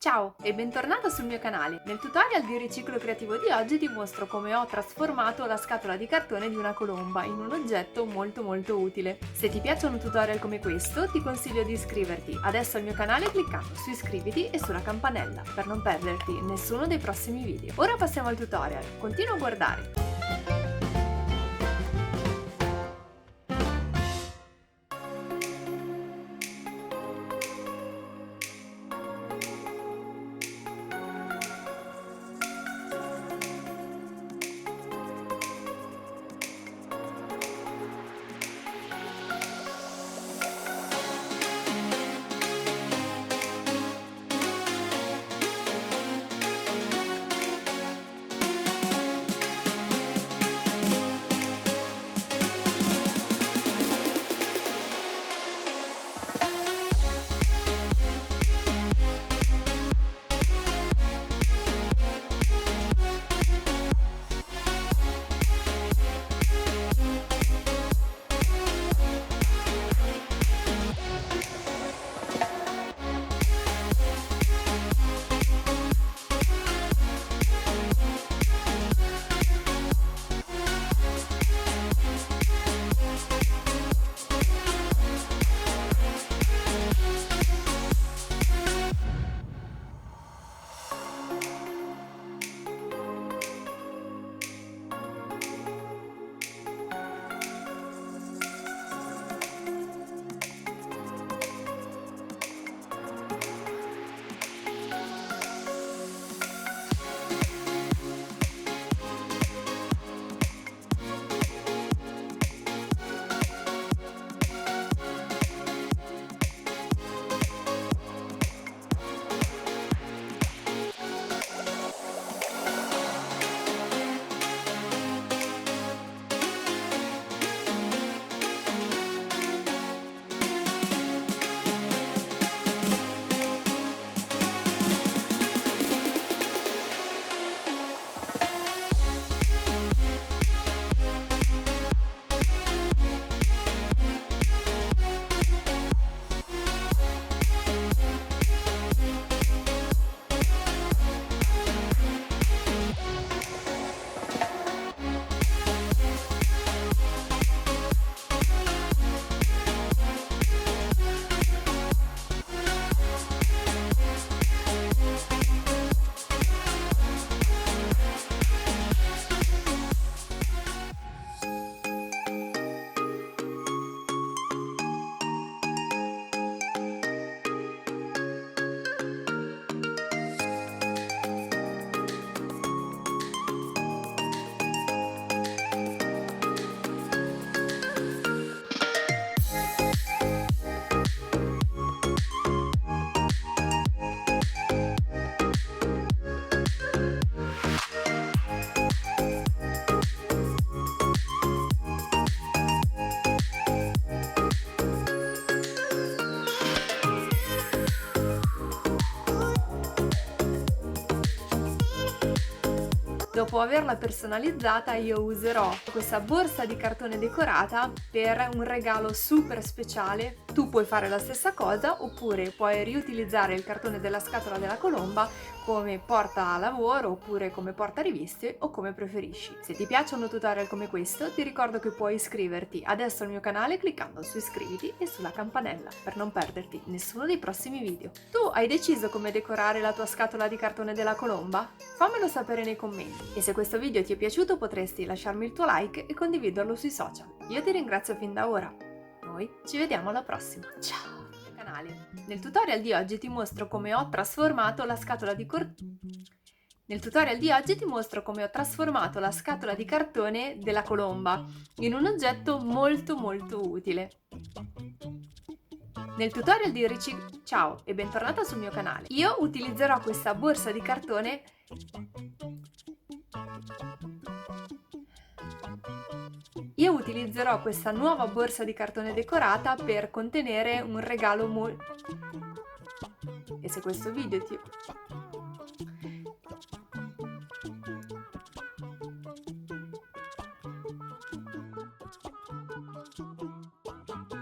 Ciao e bentornata sul mio canale. Nel tutorial di riciclo creativo di oggi ti mostro come ho trasformato la scatola di cartone di una colomba in un oggetto molto utile. Se ti piacciono tutorial come questo, ti consiglio di iscriverti adesso al mio canale cliccando su iscriviti e sulla campanella per non perderti nessuno dei prossimi video. Ora passiamo al tutorial. Continua a guardare. Dopo averla personalizzata, io userò questa borsa di cartone decorata per un regalo super speciale. Tu puoi fare la stessa cosa oppure puoi riutilizzare il cartone della scatola della colomba come porta lavoro oppure come porta riviste o come preferisci. Se ti piacciono tutorial come questo, ti ricordo che puoi iscriverti adesso al mio canale cliccando su iscriviti e sulla campanella per non perderti nessuno dei prossimi video. Tu hai deciso come decorare la tua scatola di cartone della colomba? Fammelo sapere nei commenti e se questo video ti è piaciuto potresti lasciarmi il tuo like e condividerlo sui social. Io ti ringrazio fin da ora. Noi ci vediamo alla prossima. Ciao! Canale. Nel tutorial di oggi ti mostro come ho trasformato la scatola di cartone della colomba in un oggetto molto utile. Nel tutorial di riciclo... Ciao e bentornata sul mio canale. Io utilizzerò questa borsa di cartone Io utilizzerò questa nuova borsa di cartone decorata per contenere un regalo e se questo video ti...